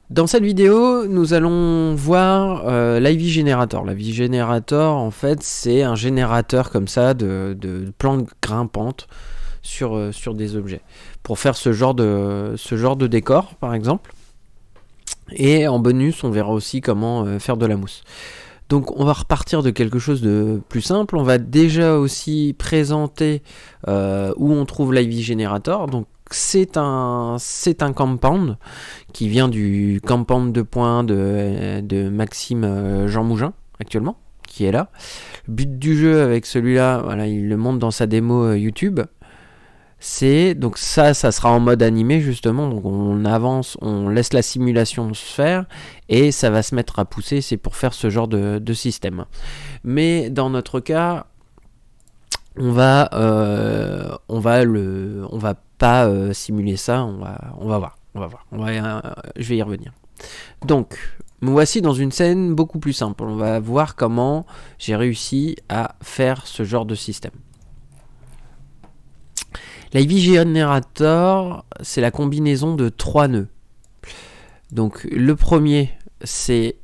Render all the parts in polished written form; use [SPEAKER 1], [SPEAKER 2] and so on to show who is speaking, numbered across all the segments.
[SPEAKER 1] Dans cette vidéo, nous allons voir l'Ivy Generator. L'Ivy Generator, en fait, c'est un générateur comme ça de plantes grimpantes sur des objets. Pour faire ce genre de décor, par exemple. Et en bonus, on verra aussi comment faire de la mousse. Donc on va repartir de quelque chose de plus simple. On va déjà aussi présenter où on trouve l'Ivy Generator. Donc c'est un compound qui vient du compound de points de Maxime Jean Mougin actuellement, qui est là. Le but du jeu avec celui-là, voilà, il le montre dans sa démo YouTube. C'est donc ça sera en mode animé justement, donc on avance, on laisse la simulation se faire et ça va se mettre à pousser. C'est pour faire ce genre de système. Mais dans notre cas, on va pas simuler ça. On va voir. Je vais y revenir. Donc, me voici dans une scène beaucoup plus simple. On va voir comment j'ai réussi à faire ce genre de système. L'Ivy Generator, c'est la combinaison de 3 nœuds. Donc, le premier, c'est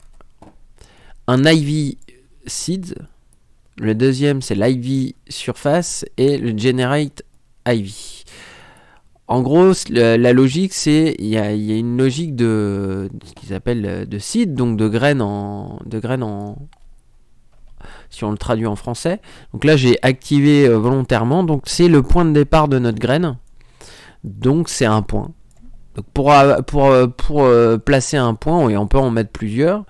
[SPEAKER 1] un Ivy Seed. Le deuxième, c'est l'Ivy Surface. Et le Generate Ivy. En gros, la logique, c'est il y a une logique de ce qu'ils appellent de seed, donc de graines en si on le traduit en français. Donc là, j'ai activé volontairement. Donc c'est le point de départ de notre graine. Donc c'est un point. Donc pour placer un point, et on peut en mettre plusieurs.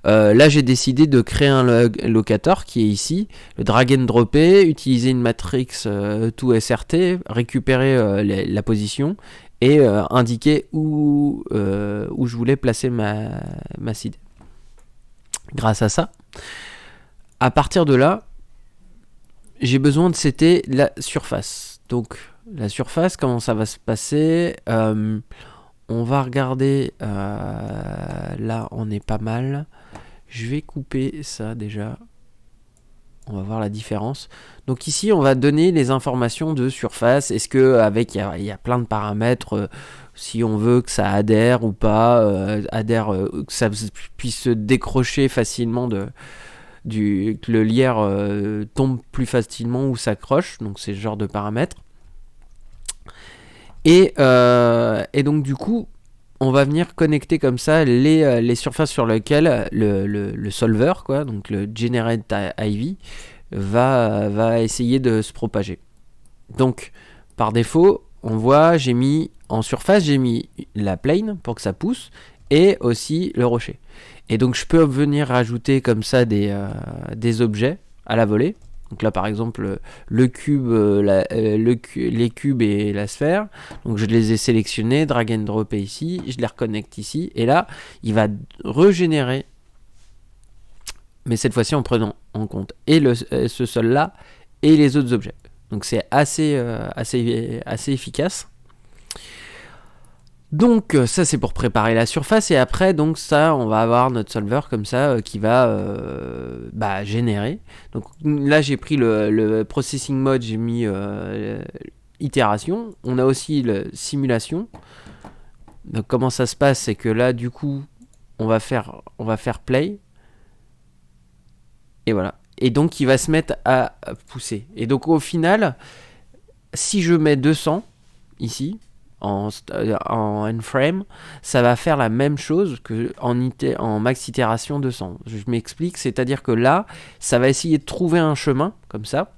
[SPEAKER 1] Là, j'ai décidé de créer un locator qui est ici, le drag and dropper, utiliser une matrix to SRT, récupérer la position et indiquer où je voulais placer ma seed. Grâce à ça, à partir de là, j'ai besoin de setter la surface. Donc la surface, comment ça va se passer on va regarder, là on est pas mal. Je vais couper ça déjà. On va voir la différence. Donc ici on va donner les informations de surface. Est-ce que avec il y a plein de paramètres, si on veut que ça adhère ou pas, que ça puisse se décrocher facilement que le lierre tombe plus facilement ou s'accroche. Donc c'est ce genre de paramètres. Et donc du coup, on va venir connecter comme ça les surfaces sur lesquelles le solver, quoi, donc le Generate Ivy, va essayer de se propager. Donc, par défaut, on voit, j'ai mis en surface, j'ai mis la plane pour que ça pousse, et aussi le rocher. Et donc, je peux venir rajouter comme ça des objets à la volée. Donc là, par exemple, le cube, les cubes et la sphère. Donc je les ai sélectionnés, drag and drop ici, je les reconnecte ici. Et là, il va régénérer, mais cette fois-ci en prenant en compte et ce sol-là et les autres objets. Donc c'est assez efficace. Donc ça c'est pour préparer la surface et après donc ça on va avoir notre solver comme ça qui va générer. Donc là j'ai pris le processing mode, j'ai mis itération. On a aussi le simulation. Donc comment ça se passe, c'est que là du coup on va faire play et voilà. Et donc il va se mettre à pousser. Et donc au final, si je mets 200 ici en frame, ça va faire la même chose que en max itération 200. Je m'explique, c'est-à-dire que là, ça va essayer de trouver un chemin comme ça.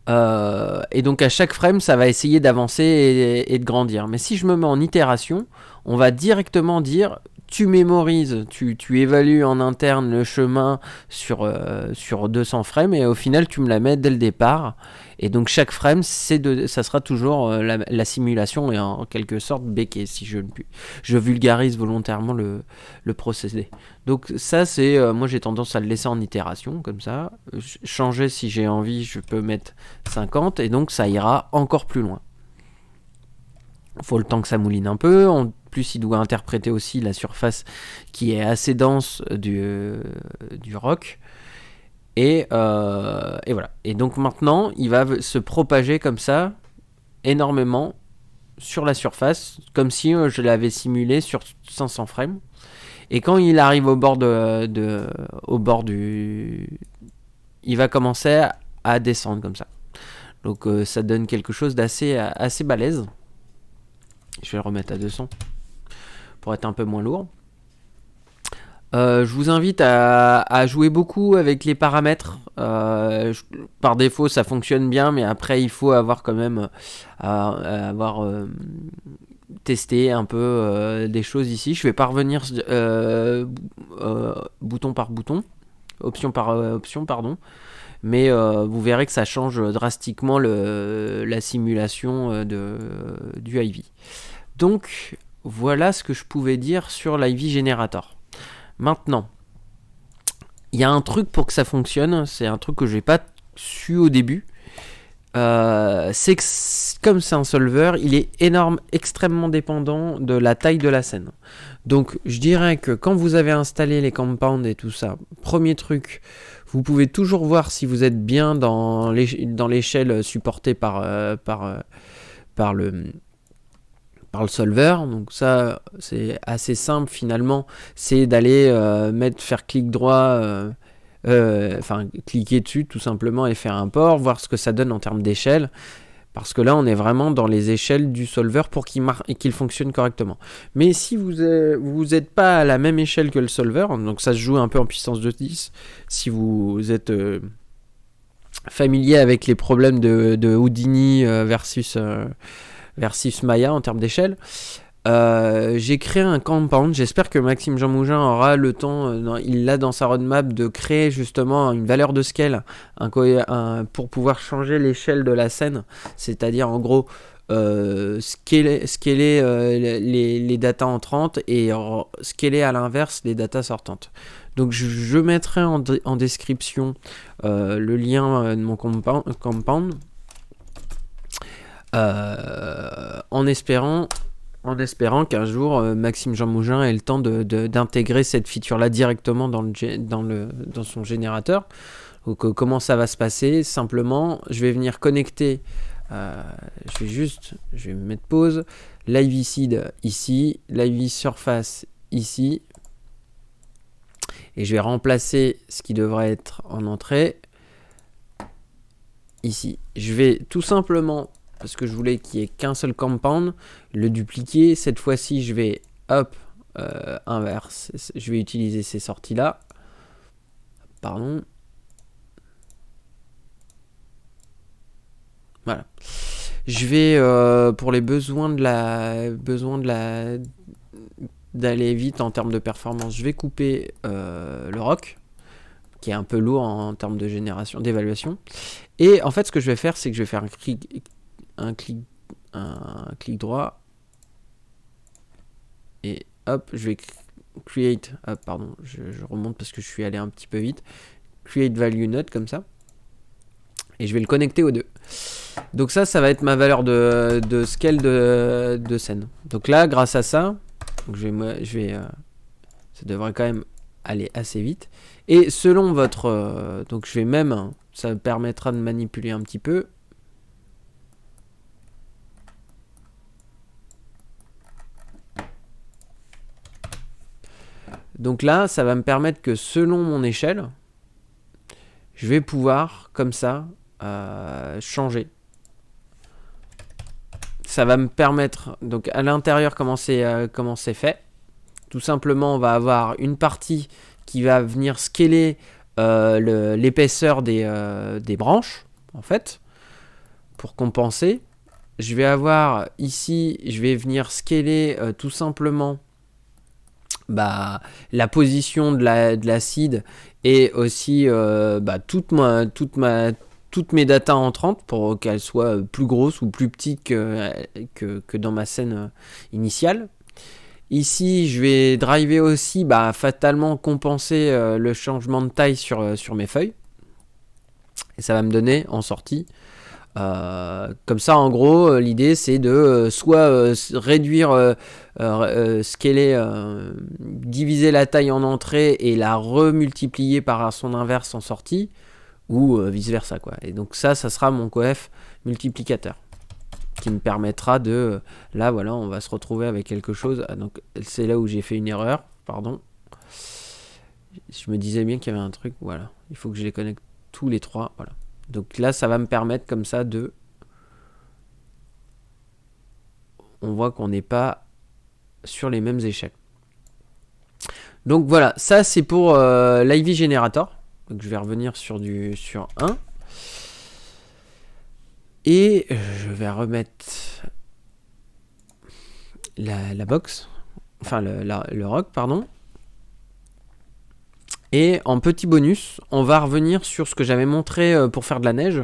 [SPEAKER 1] Et donc à chaque frame, ça va essayer d'avancer et de grandir. Mais si je me mets en itération, on va directement dire tu mémorises, tu évalues en interne le chemin sur 200 frames et au final tu me la mets dès le départ. Et donc chaque frame, ça sera toujours la simulation et en quelque sorte béquée si je vulgarise volontairement le procédé. Donc ça c'est, moi j'ai tendance à le laisser en itération comme ça. Changer si j'ai envie, je peux mettre 50 et donc ça ira encore plus loin. Il faut le temps que ça mouline un peu. En plus, il doit interpréter aussi la surface qui est assez dense du roc. Et voilà. Et donc maintenant, il va se propager comme ça énormément sur la surface, comme si je l'avais simulé sur 500 frames. Et quand il arrive au bord au bord du, il va commencer à descendre comme ça. Donc ça donne quelque chose d'assez assez balèze. Je vais le remettre à 200 pour être un peu moins lourd. Je vous invite à jouer beaucoup avec les paramètres. Par défaut, ça fonctionne bien, mais après, il faut avoir quand même avoir testé un peu des choses ici. Je vais pas revenir bouton par bouton, option par option, pardon. Mais vous verrez que ça change drastiquement la simulation du Ivy. Donc, voilà ce que je pouvais dire sur l'Ivy Generator. Maintenant, il y a un truc pour que ça fonctionne, c'est un truc que je n'ai pas su au début. C'est que comme c'est un solver, il est extrêmement dépendant de la taille de la scène. Donc je dirais que quand vous avez installé les compounds et tout ça, premier truc, vous pouvez toujours voir si vous êtes bien dans l'échelle supportée par le solver. Donc ça c'est assez simple finalement, c'est d'aller faire clic droit, cliquer dessus tout simplement et faire import, voir ce que ça donne en termes d'échelle, parce que là on est vraiment dans les échelles du solver pour qu'il fonctionne correctement. Mais si vous n'êtes pas à la même échelle que le solver, donc ça se joue un peu en puissance de 10, si vous êtes familier avec les problèmes de Houdini versus Maya en termes d'échelle, j'ai créé un compound. J'espère que Maxime Jean Mougin aura le temps, il l'a dans sa roadmap, de créer justement une valeur de scale pour pouvoir changer l'échelle de la scène, c'est-à-dire en gros scaler les datas entrantes et scaler à l'inverse les datas sortantes. Donc je mettrai en description le lien de mon compound. En espérant qu'un jour Maxime Jean Mougin ait le temps d'intégrer cette feature là directement dans son générateur. Donc comment ça va se passer? Simplement, je vais venir connecter, je vais mettre pause, l'Ivy Seed ici, l'Ivy Surface ici, et je vais remplacer ce qui devrait être en entrée ici. Je vais tout simplement, parce que je voulais qu'il n'y ait qu'un seul compound, le dupliquer. Cette fois-ci, je vais inverse. Je vais utiliser ces sorties là. Pardon. Voilà. Je vais pour les besoins d'aller vite en termes de performance, je vais couper le rock, qui est un peu lourd en termes de génération, d'évaluation. Et en fait, ce que je vais faire, c'est que je vais faire un clic droit et hop, je vais create, pardon, je remonte parce que je suis allé un petit peu vite, create value node comme ça, et je vais le connecter aux deux. Donc ça va être ma valeur de scale de scène. Donc là, grâce à ça, donc ça devrait quand même aller assez vite. Et selon votre, donc je vais même, ça me permettra de manipuler un petit peu. Donc là, ça va me permettre que selon mon échelle, je vais pouvoir, comme ça, changer. Ça va me permettre, donc à l'intérieur, comment c'est fait. Tout simplement, on va avoir une partie qui va venir scaler l'épaisseur des branches, en fait, pour compenser. Je vais avoir ici, je vais venir scaler tout simplement la position de l'acide et aussi toutes mes datas entrantes pour qu'elles soient plus grosses ou plus petites que dans ma scène initiale. Ici, je vais driver aussi, fatalement compenser le changement de taille sur mes feuilles. Et ça va me donner en sortie. Comme ça, en gros, l'idée c'est de soit réduire, scaler, diviser la taille en entrée et la remultiplier par son inverse en sortie, ou vice versa, quoi. Et donc ça sera mon coef multiplicateur. qui me permettra de... là, voilà, on va se retrouver avec quelque chose. Ah, donc, c'est là où j'ai fait une erreur. Pardon. Je me disais bien qu'il y avait un truc. Voilà. Il faut que je les connecte tous les trois. Voilà. Donc là, ça va me permettre comme ça de... on voit qu'on n'est pas sur les mêmes échelles. Donc voilà, ça c'est pour l'IV Generator. Donc je vais revenir sur 1. Et je vais remettre la box. Enfin le rock, pardon. Et en petit bonus, on va revenir sur ce que j'avais montré pour faire de la neige.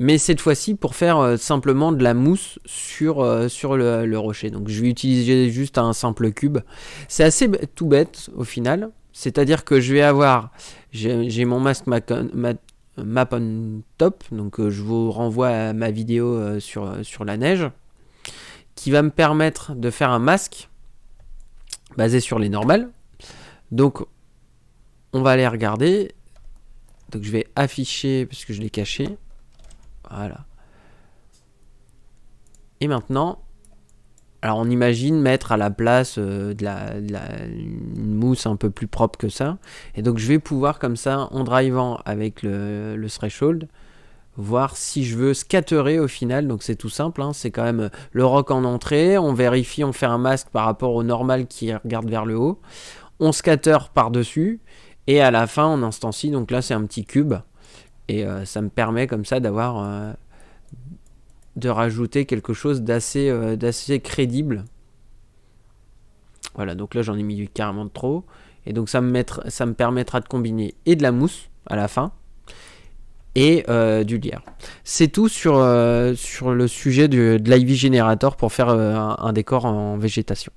[SPEAKER 1] Mais cette fois-ci pour faire simplement de la mousse sur le rocher. Donc je vais utiliser juste un simple cube. C'est assez tout bête au final. C'est-à-dire que je vais avoir... j'ai mon masque map on top. Donc je vous renvoie à ma vidéo sur la neige. Qui va me permettre de faire un masque basé sur les normales. Donc on va aller regarder. Donc je vais afficher parce que je l'ai caché. Voilà. Et maintenant, alors on imagine mettre à la place une mousse un peu plus propre que ça. Et donc je vais pouvoir comme ça, en drivant avec le threshold, voir si je veux scatterer au final. Donc c'est tout simple, hein, c'est quand même le rock en entrée. On vérifie, on fait un masque par rapport au normal qui regarde vers le haut. On scatter par-dessus. Et à la fin, on instancie. Donc là, c'est un petit cube. Et ça me permet comme ça d'avoir... de rajouter quelque chose d'assez crédible. Voilà, donc là j'en ai mis carrément de trop. Et donc ça me permettra de combiner et de la mousse à la fin et du lierre. C'est tout sur le sujet de l'IV Generator pour faire un décor en végétation.